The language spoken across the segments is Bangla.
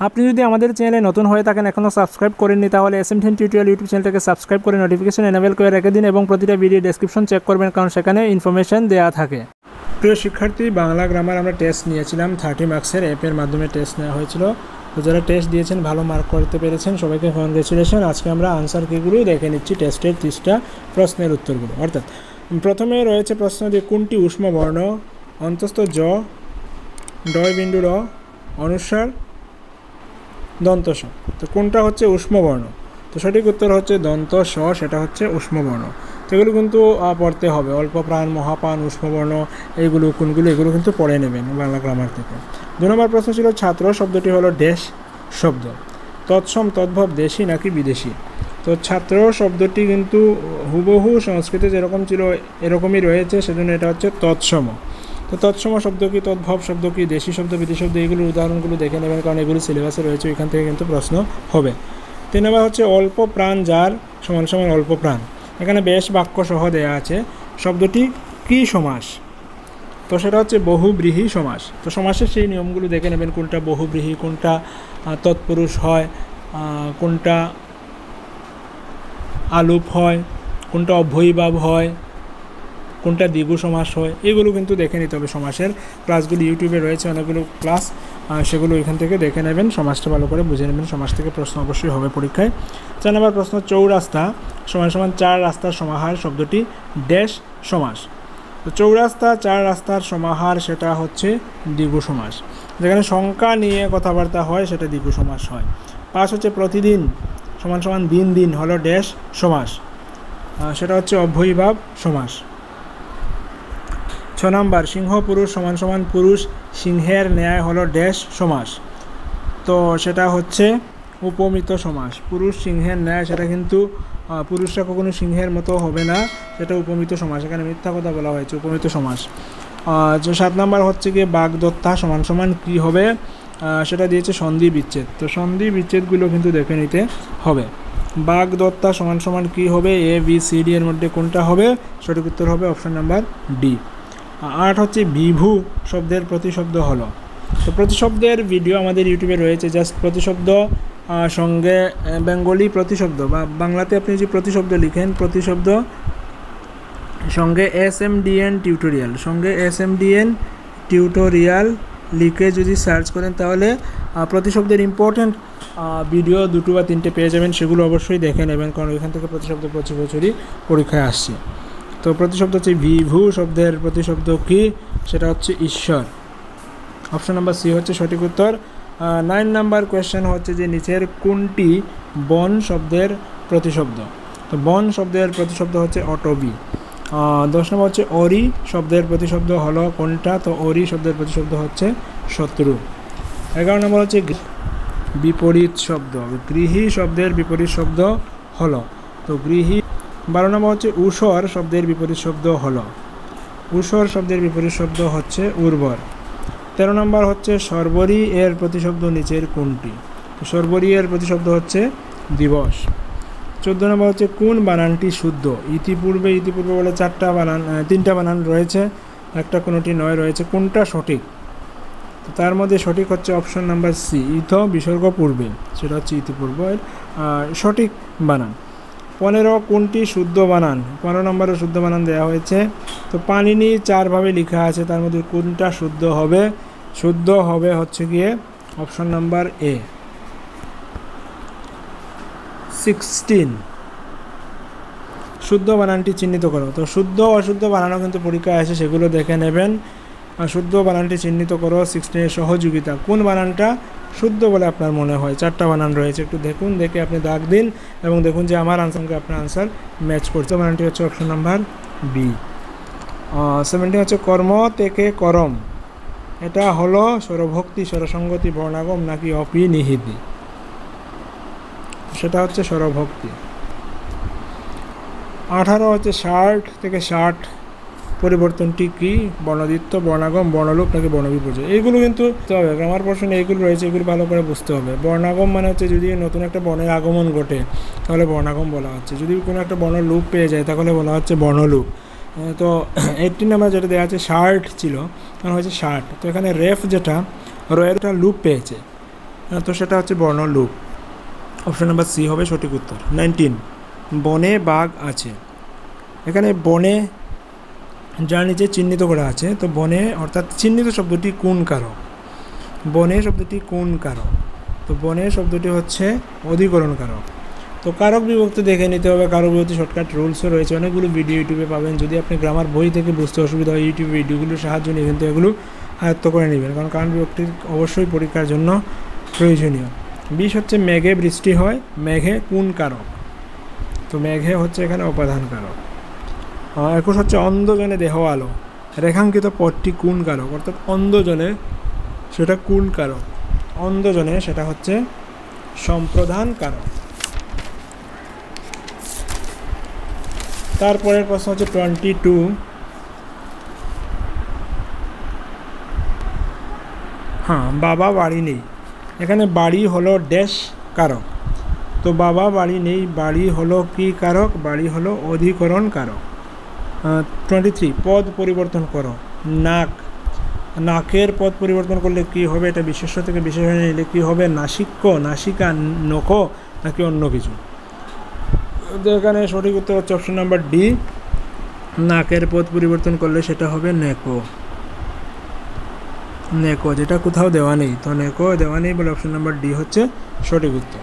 আপনি যদি আমাদের চ্যানেলে নতুন হয়ে থাকেন এখনও সাবস্ক্রাইব করেননি তাহলে SMDN টিউটোরিয়াল ইউটিউব চ্যানেলটাকে সাবস্ক্রাইব করে নোটিফিকেশন এনেবল করে রেখে দিন এবং প্রতিটা ভিডিও ডেসক্রিপশন চেক করবেন কারণ সেখানে ইনফরমেশন দেওয়া থাকে। প্রিয় শিক্ষার্থী, বাংলা গ্রামার আমরা টেস্ট নিয়েছিলাম 30 মার্কসের অ্যাপের মাধ্যমে টেস্ট নেওয়া হয়েছিল। তো যারা টেস্ট দিয়েছেন ভালো মার্ক করতে পেরেছেন সবাইকে কনগ্রেচুলেশন। আজকে আমরা আনসার কিগুলো দেখে নিচ্ছি টেস্টের 30টা প্রশ্নের উত্তরগুলো। অর্থাৎ প্রথমে রয়েছে প্রশ্ন যে কোনটি উষ্ম বর্ণ, অন্তস্থ জ, ডয় বিন্দু র, অনুস্বার দন্ত স। তো কোনটা হচ্ছে উষ্ম বর্ণ? তো সঠিক উত্তর হচ্ছে দন্ত স, সেটা হচ্ছে উষ্ম বর্ণ। তো এগুলো কিন্তু পড়তে হবে, অল্প প্রাণ, মহাপ্রাণ, উষ্মবর্ণ এইগুলো কোনগুলো এগুলো কিন্তু পড়ে নেবেন বাংলা গ্রামার থেকে। 2 নম্বর প্রশ্ন ছিল ছাত্র শব্দটি হলো ড্যাশ শব্দ, তৎসম তদ্ভব দেশি নাকি বিদেশি। তো ছাত্র শব্দটি কিন্তু হুবহু সংস্কৃতে যেরকম ছিল এরকমই রয়েছে, সেজন্য এটা হচ্ছে তৎসম। তো তৎসম শব্দ কি, তদ্ভব শব্দ কি, দেশি শব্দ, বিদেশি শব্দ, এইগুলোর উদাহরণগুলো দেখে নেবেন কারণ এগুলো সিলেবাসে রয়েছে, এখান থেকে কিন্তু প্রশ্ন হবে। 3 নম্বর হচ্ছে অল্প প্রাণ যার সমান সমান অল্প প্রাণ। এখানে বেশ বাক্য সহ দেয়া আছে, শব্দটি কি সমাস? তো সেটা হচ্ছে বহুব্রীহি সমাস। তো সমাসের সেই নিয়মগুলো দেখে নেবেন, কোনটা বহুব্রীহি, কোনটা তৎপুরুষ হয়, কোনটা আলুপ হয়, কোনটা অব্যয়ীভাব হয়, কোনটা দ্বিগু সমাস হয়, এগুলো কিন্তু দেখে নিতে হবে। সমাসের ক্লাসগুলি ইউটিউবে রয়েছে অনেকগুলো ক্লাস, সেগুলো এখান থেকে দেখে নেবেন, সমাজটা ভালো করে বুঝে নেবেন। সমাজ থেকে প্রশ্ন অবশ্যই হবে পরীক্ষায়। 4 নম্বর প্রশ্ন চৌরাস্তা সমান সমান 4 রাস্তার সমাহার, শব্দটি ড্যাশ সমাস। তো চৌরাস্তা 4 রাস্তার সমাহার, সেটা হচ্ছে দ্বিগু সমাস। যেখানে সংখ্যা নিয়ে কথাবার্তা হয় সেটা দ্বিগু সমাস হয়। 5 হচ্ছে প্রতিদিন সমান সমান দিন দিন হলো ড্যাশ সমাস, সেটা হচ্ছে অব্যয়ীভাব সমাস। 6 নম্বর সিংহ পুরুষ সমান সমান পুরুষ সিংহের ন্যায় হলো ড্যাশ সমাস। তো সেটা হচ্ছে উপমিত সমাস। পুরুষ সিংহের ন্যায়, সেটা কিন্তু পুরুষরা কখনো সিংহের মতো হবে না, সেটা উপমিত সমাস, এখানে মিথ্যা কথা বলা হয়েছে, উপমিত সমাস। 7 নম্বর হচ্ছে গিয়ে বাগদত্তা সমান সমান কী হবে, সেটা দিয়েছে সন্ধি বিচ্ছেদ। তো সন্ধি বিচ্ছেদগুলো কিন্তু দেখে নিতে হবে। বাগদত্তা সমান সমান কী হবে, ABCD এর মধ্যে কোনটা হবে? সঠিক উত্তর হবে অপশন নাম্বার ডি। 8 হচ্ছে বিভু শব্দের প্রতিশব্দ হলো। তো প্রতিশব্দের ভিডিও আমাদের ইউটিউবে রয়েছে, জাস্ট প্রতিশব্দ সঙ্গে বেঙ্গলি প্রতিশব্দ বা বাংলাতে আপনি যে প্রতিশব্দ লিখেন, প্রতিশব্দ সঙ্গে SMDN টিউটোরিয়াল, সঙ্গে SMDN টিউটোরিয়াল লিখে যদি সার্চ করেন তাহলে প্রতিশব্দের ইম্পর্ট্যান্ট ভিডিও 2 বা 3টে পেয়ে যাবেন, সেগুলো অবশ্যই দেখে নেবেন কারণ ওইখান থেকে প্রতিশব্দ প্রতি বছরই পরীক্ষায় আসছে। তো প্রতিশব্দ হচ্ছে বিভু শব্দের প্রতিশব্দ কি, সেটা হচ্ছে ঈশ্বর। অপশন নাম্বার সি হচ্ছে সঠিক উত্তর। 9 নাম্বার কোয়েশ্চেন হচ্ছে যে নিচের কোনটি বন শব্দের প্রতিশব্দ। তো বন শব্দের প্রতিশব্দ হচ্ছে অটবি। 10 নম্বর হচ্ছে অরি শব্দের প্রতিশব্দ হলো কোনটা? তো অরি শব্দের প্রতিশব্দ হচ্ছে শত্রু। 11 নম্বর হচ্ছে বিপরীত শব্দ, গৃহী শব্দের বিপরীত শব্দ হলো তো গৃহী। 12 নম্বর হচ্ছে ঊষর শব্দের বিপরীত শব্দ হলো, ঊষর শব্দের বিপরীত শব্দ হচ্ছে উর্বর। 13 নম্বর হচ্ছে সর্বরী এর প্রতিশব্দ নিচের কোনটি? তো সর্বরী এর প্রতিশব্দ হচ্ছে দিবস। 14 নম্বর হচ্ছে কোন বানানটি শুদ্ধ? ইতিপূর্বে বলে 3টা বানান রয়েছে, একটা কোনোটি নয় রয়েছে, কোনটা সঠিক? তো তার মধ্যে সঠিক হচ্ছে অপশন নাম্বার সি, ইথ বিসর্গ পূর্বে, সেটা হচ্ছে ইতিপূর্বের সঠিক বানান। 15 কোনটি শুদ্ধ বানান? 15 নম্বরে শুদ্ধ বানান দেওয়া হয়েছে। তো পানিনি 4 ভাবে লেখা আছে, তার মধ্যে কোনটা শুদ্ধ হবে? শুদ্ধ হবে হচ্ছে গিয়ে অপশন নাম্বার এ 16। শুদ্ধ বানানটি চিহ্নিত করো। তো শুদ্ধ অশুদ্ধ বানানও কিন্তু পরীক্ষায় আসে, সেগুলো দেখে নেবেন। শুদ্ধ বানানটি চিহ্নিত করো 16 সহযোগিতা, কোন বানানটা শুদ্ধ বলে আপনার মনে হয়? 4টা বানান রয়েছে, একটু দেখুন, দেখে আপনি দাগ দিন এবং দেখুন যে আমার আনসারকে আপনার আনসার ম্যাচ করছে। বানানটি হচ্ছে অপশন নাম্বার বি। 17 হচ্ছে কর্ম থেকে করম, এটা হলো স্বরভক্তি, স্বরসঙ্গতি, বর্ণাগম নাকি অপিনিহিতি? সেটা হচ্ছে স্বরভক্তি। 18 হচ্ছে 60 থেকে 60 পরিবর্তনটি কি? বর্ণদ্বিত্ব, বর্ণাগম, বর্ণলোপ নাকি বর্ণবিপর্যয়? এইগুলো কিন্তু হবে গ্রামার পোর্শনে, এইগুলো রয়েছে, এগুলো ভালো করে বুঝতে হবে। বর্ণাগম মানে হচ্ছে যদি নতুন একটা বর্ণের আগমন ঘটে তাহলে বর্ণাগম বলা হচ্ছে, যদি কোনো একটা বর্ণ লোপ পেয়ে যায় তাহলে বলা হচ্ছে বর্ণলোপ। তো 18 নাম্বার যেটা দেওয়া আছে 60 ছিল, কারণ হচ্ছে 60। তো এখানে রেফ যেটা রয়েটা লুপ পেয়েছে, তো সেটা হচ্ছে বর্ণলোপ। অপশন নাম্বার সি হবে সঠিক উত্তর। 19, বনে বাঘ আছে। এখানে বনে যার নিচে চিহ্নিত করা আছে, তো বনে অর্থাৎ চিহ্নিত শব্দটি কোন কারক? বনে শব্দটি কোন কারক? তো বনে শব্দটি হচ্ছে অধিকরণ কারক। তো কারক বিভক্তি দেখে নিতে হবে। কারক বিভক্তি শর্টকাট রুলসও রয়েছে, অনেকগুলো ভিডিও ইউটিউবে পাবেন। যদি আপনি গ্রামার বই থেকে বুঝতে অসুবিধা হয়, ইউটিউব ভিডিওগুলোর সাহায্য নিয়ে কিন্তু এগুলো আয়ত্ত করে নেবেন, কারণ কারণ বিভক্তি অবশ্যই পরীক্ষার জন্য প্রয়োজনীয়। 20 হচ্ছে মেঘে বৃষ্টি হয়। মেঘে কোন কারক? তো মেঘে হচ্ছে এখানে অপাদান কারক। 21 হচ্ছে অন্ধজনে দেহ আলো। রেখাঙ্কিত পদটি কোন কারক? অর্থাৎ অন্ধজনে সেটা কোন কারক? অন্ধজনে সেটা হচ্ছে সম্প্রদান কারক। তারপরের প্রশ্ন হচ্ছে 22, বাবা বাড়ি নেই। এখানে বাড়ি হলো ড্যাশ কারক। তো বাবা বাড়ি নেই, বাড়ি হলো কি কারক? বাড়ি হলো অধিকরণ কারক। 23, পদ পরিবর্তন করো। নাক, নাকের পদ পরিবর্তন করলে কি হবে? এটা বিশেষ্য থেকে বিশেষণে নিলে কি হবে? নাসিক্য, নাসিকা, নখ নাকি অন্য কিছু? তো এখানে সঠিক উত্তর হচ্ছে অপশন নাম্বার ডি, নাকের পদ পরিবর্তন করলে সেটা হবে নেকো। নেকো, যেটা কোথাও দেওয়া নেই, তো নেকো দেওয়া নেই বলে অপশন নাম্বার ডি হচ্ছে সঠিক উত্তর।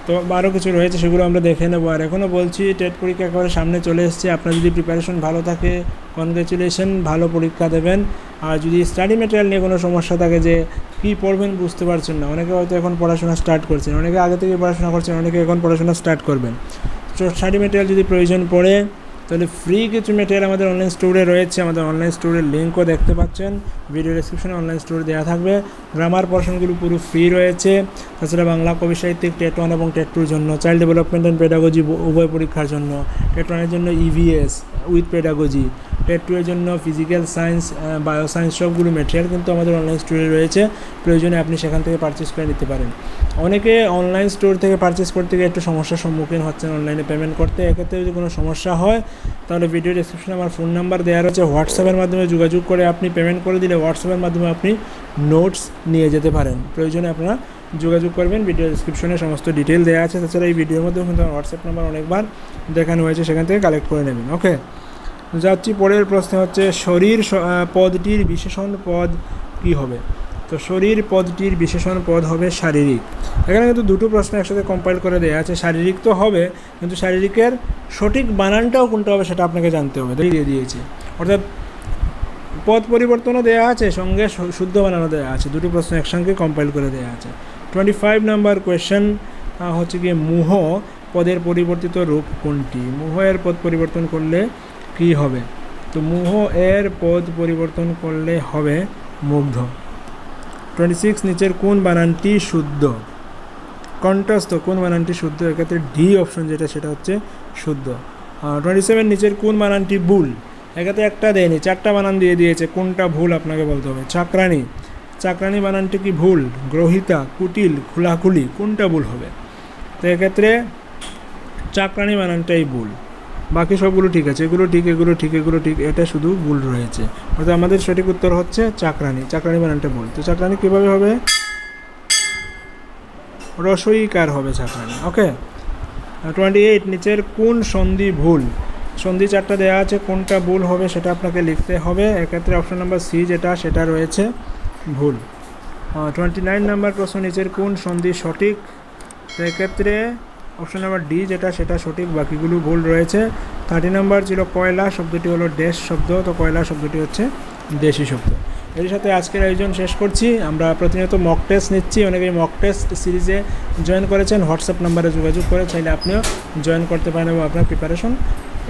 তো আরও কিছু রয়েছে, সেগুলো আমরা দেখে নেবো। আর এখনও বলছি, টেট পরীক্ষা একেবারে সামনে চলে এসছে। আপনার যদি প্রিপারেশন ভালো থাকে, কনগ্রেচুলেশন, ভালো পরীক্ষা দেবেন। আর যদি স্টাডি ম্যাটেরিয়াল নিয়ে কোনো সমস্যা থাকে, যে কী পড়বেন বুঝতে পারছেন না, অনেকে হয়তো এখন পড়াশোনা স্টার্ট করছেন, অনেকে আগে থেকে পড়াশোনা করছেন, অনেকে এখন পড়াশোনা স্টার্ট করবেন। তো স্টাডি ম্যাটেরিয়াল যদি প্রয়োজন পড়ে, তাহলে ফ্রি কিছু ম্যাটেরিয়াল আমাদের অনলাইন স্টোরে রয়েছে। আমাদের অনলাইন স্টোরের লিঙ্কও দেখতে পাচ্ছেন, ভিডিও ডেসক্রিপশনে অনলাইন স্টোর দেওয়া থাকবে। গ্রামার পোর্শনগুলো পুরো ফ্রি রয়েছে। তাছাড়া বাংলা কবি সাহিত্যিক টেট 1 এবং টেট 2-র জন্য, চাইল্ড ডেভেলপমেন্ট অ্যান্ড পেডাগজি উভয় পরীক্ষার জন্য, টেট 1-এর জন্য ইভিএস উইথ পেডাগজি, টেট 2-এর জন্য ফিজিক্যাল সায়েন্স, বায়োসায়েন্স, সবগুলো ম্যাটেরিয়াল কিন্তু আমাদের অনলাইন স্টোরে রয়েছে। প্রয়োজনে আপনি সেখান থেকে পারচেস করে নিতে পারেন। অনেকে অনলাইন স্টোর থেকে পারচেস করতে গিয়ে একটু সমস্যার সম্মুখীন হচ্ছেন অনলাইনে পেমেন্ট করতে। এক্ষেত্রে যদি কোনো সমস্যা হয়, তাহলে ভিডিও ডেসক্রিপশনে আমার ফোন নাম্বার দেওয়া রয়েছে। হোয়াটসঅ্যাপের মাধ্যমে যোগাযোগ করে আপনি পেমেন্ট করে দিলে হোয়াটসঅ্যাপের মাধ্যমে আপনি নোটস নিয়ে যেতে পারেন। প্রয়োজনে আপনারা যোগাযোগ করবেন, ভিডিও ডেসক্রিপশনে সমস্ত ডিটেল দেওয়া আছে। তাছাড়া এই ভিডিওর মধ্যেও কিন্তু আমার হোয়াটসঅ্যাপ নাম্বার অনেকবার দেখানো হয়েছে, সেখান থেকে কালেক্ট করে নেবেন। ওকে, যাচ্ছি পরের প্রশ্ন হচ্ছে, শরীর পদটির বিশেষণ পদ কী হবে? তো শরীর পদটির বিশেষণ পদ হবে শারীরিক। এখানে কিন্তু দুটো প্রশ্ন একসাথে কম্পাইল করে দেওয়া আছে। শারীরিক তো হবে, কিন্তু শারীরিকের সঠিক বানানটাও কোনটা হবে সেটা আপনাকে জানতে হবে, দিয়ে দিয়েছে। অর্থাৎ পদ পরিবর্তনও দেওয়া আছে, সঙ্গে শুদ্ধ বানানো দেওয়া আছে, দুটো প্রশ্ন একসঙ্গে কম্পাইল করে দেওয়া আছে। 25 নাম্বার কোয়েশ্চেন হচ্ছে গিয়ে, মুহ পদের পরিবর্তিত রূপ কোনটি? মুহ এর পদ পরিবর্তন করলে কি হবে? তো মুহ এর পদ পরিবর্তন করলে হবে মুগ্ধ। 26, নিচের কোন বানানটি শুদ্ধ? কণ্ঠস্থ কোন বানানটি শুদ্ধ? এক্ষেত্রে ডি অপশন যেটা, সেটা হচ্ছে শুদ্ধ। 27, নিচের কোন বানানটি ভুল? এক্ষেত্রে একটা দেয়নি, 4টা বানান দিয়ে দিয়েছে, কোনটা ভুল আপনাকে বলতে হবে। চাকরানি, চাকরানি বানানটি কি ভুল? গ্রহিতা, কুটিল, খোলাখুলি, কোনটা ভুল হবে? তো এক্ষেত্রে চাকরানি বানানটাই ভুল, বাকি সবগুলো ঠিক আছে। এগুলো ঠিক, এগুলো ঠিক, এগুলো ঠিক, এটা শুধু ভুল রয়েছে। অর্থাৎ আমাদের সঠিক উত্তর হচ্ছে চাকরানি। চাকরানি বানানটা ভুল। তো চাকরানি কীভাবে হবে? রসইকার হবে চাকরানি। ওকে, 28, নিচের কোন সন্ধি ভুল? সন্ধি 4টা দেওয়া আছে, কোনটা ভুল হবে সেটা আপনাকে লিখতে হবে। এক্ষেত্রে অপশন নাম্বার সি যেটা, সেটা রয়েছে ভুল। 29 নাম্বার প্রশ্ন, নিচের কোন সন্ধি সঠিক? তো এক্ষেত্রে অপশন নাম্বার ডি যেটা, সেটা সঠিক, বাকিগুলো ভুল রয়েছে। 30 নাম্বার ছিল কয়লা শব্দটি হলো ড্যাশ শব্দ, তো কয়লা শব্দটি হচ্ছে দেশি শব্দ। এর সাথে আজকের আয়োজন শেষ করছি। আমরা প্রতিনিয়ত মক টেস্ট নিচ্ছি, অনেকেই মক টেস্ট সিরিজে জয়েন করেছেন। হোয়াটসঅ্যাপ নাম্বারে যোগাযোগ করে চাইলে আপনিও জয়েন করতে পারেন এবং আপনার প্রিপারেশন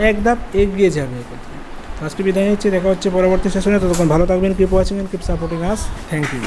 এক ধাপ এগিয়ে যাবে। এক্ষেত্রে আজকে বিদায় নিচ্ছি, দেখা হচ্ছে পরবর্তী সেশনে। ততক্ষণ ভালো থাকবেন, keep watching and keep supporting us. Thank you.